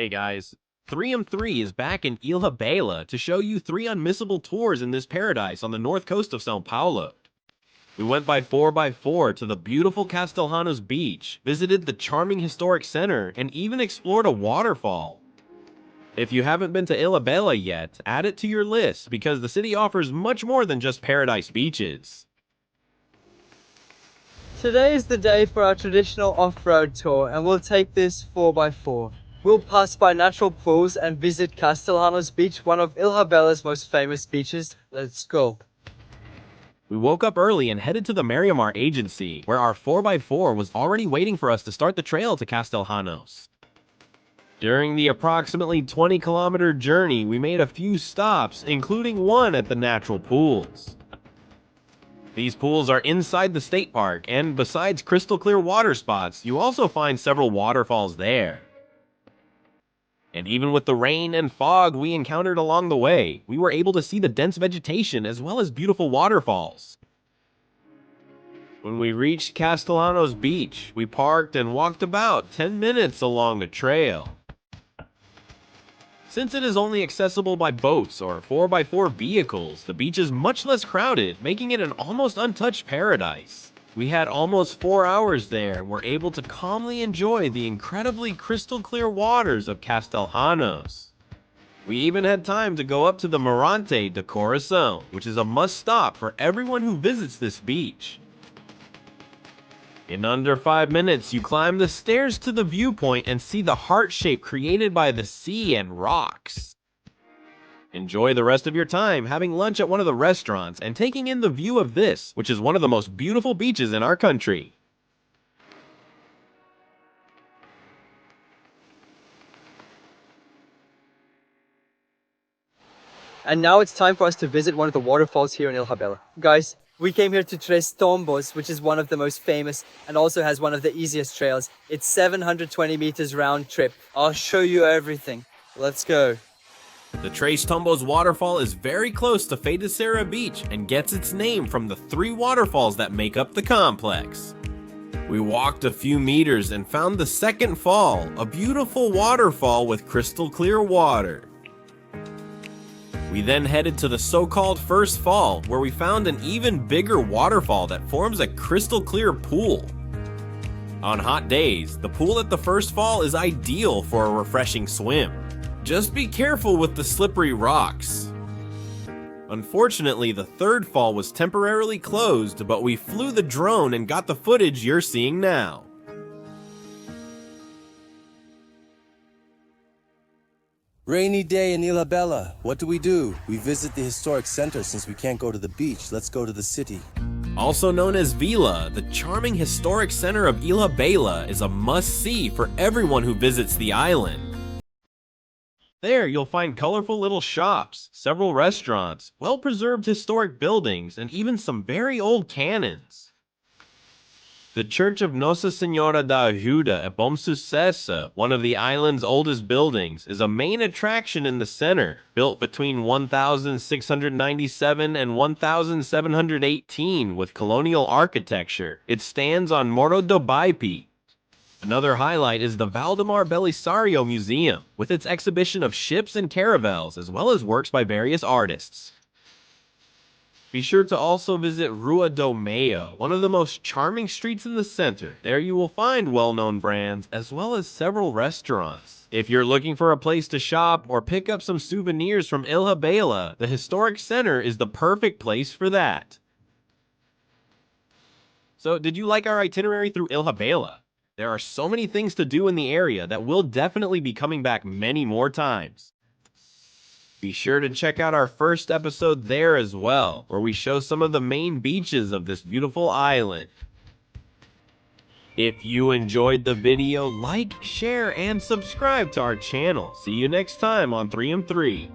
Hey guys, 3M3 is back in Ilhabela to show you 3 unmissable tours in this paradise on the north coast of São Paulo. We went by 4x4 to the beautiful Castelhanos beach, visited the charming historic center, and even explored a waterfall. If you haven't been to Ilhabela yet, add it to your list because the city offers much more than just paradise beaches. Today is the day for our traditional off-road tour and we'll take this 4x4. We'll pass by natural pools and visit Castelhanos Beach, one of Ilhabela's most famous beaches. Let's go. We woke up early and headed to the Mariamar agency, where our 4x4 was already waiting for us to start the trail to Castelhanos. During the approximately 20-kilometer journey, we made a few stops, including one at the natural pools. These pools are inside the state park, and besides crystal clear water spots, you also find several waterfalls there. And even with the rain and fog we encountered along the way, we were able to see the dense vegetation as well as beautiful waterfalls. When we reached Castelhanos Beach, we parked and walked about 10 minutes along the trail. Since it is only accessible by boats or 4x4 vehicles, the beach is much less crowded, making it an almost untouched paradise. We had almost 4 hours there and were able to calmly enjoy the incredibly crystal clear waters of Castelhanos. We even had time to go up to the Mirante de Coração, which is a must-stop for everyone who visits this beach. In under 5 minutes, you climb the stairs to the viewpoint and see the heart shape created by the sea and rocks. Enjoy the rest of your time having lunch at one of the restaurants and taking in the view of this, which is one of the most beautiful beaches in our country. And now it's time for us to visit one of the waterfalls here in Ilhabela. Guys, we came here to Três Tombos, which is one of the most famous and also has one of the easiest trails. It's 720 meters round trip. I'll show you everything. Let's go. The Três Tombos waterfall is very close to Feiticeira Beach and gets its name from the 3 waterfalls that make up the complex. We walked a few meters and found the second fall, a beautiful waterfall with crystal clear water. We then headed to the so-called first fall, where we found an even bigger waterfall that forms a crystal clear pool. On hot days, the pool at the first fall is ideal for a refreshing swim. Just be careful with the slippery rocks. Unfortunately, the third fall was temporarily closed, but we flew the drone and got the footage you're seeing now. Rainy day in Ilhabela. What do? We visit the historic center since we can't go to the beach. Let's go to the city. Also known as Vila, the charming historic center of Ilhabela is a must-see for everyone who visits the island. There, you'll find colorful little shops, several restaurants, well-preserved historic buildings, and even some very old cannons. The Church of Nossa Senhora da Ajuda at Bom Sucesso, one of the island's oldest buildings, is a main attraction in the center. Built between 1697 and 1718 with colonial architecture, it stands on Morro do Baipe. Another highlight is the Valdemar Belisario Museum, with its exhibition of ships and caravels, as well as works by various artists. Be sure to also visit Rua do Meio, one of the most charming streets in the center. There you will find well-known brands, as well as several restaurants. If you're looking for a place to shop or pick up some souvenirs from Ilhabela, the historic center is the perfect place for that. So, did you like our itinerary through Ilhabela? There are so many things to do in the area that we'll definitely be coming back many more times. Be sure to check out our first episode there as well, where we show some of the main beaches of this beautiful island. If you enjoyed the video, like, share, and subscribe to our channel. See you next time on 3M3.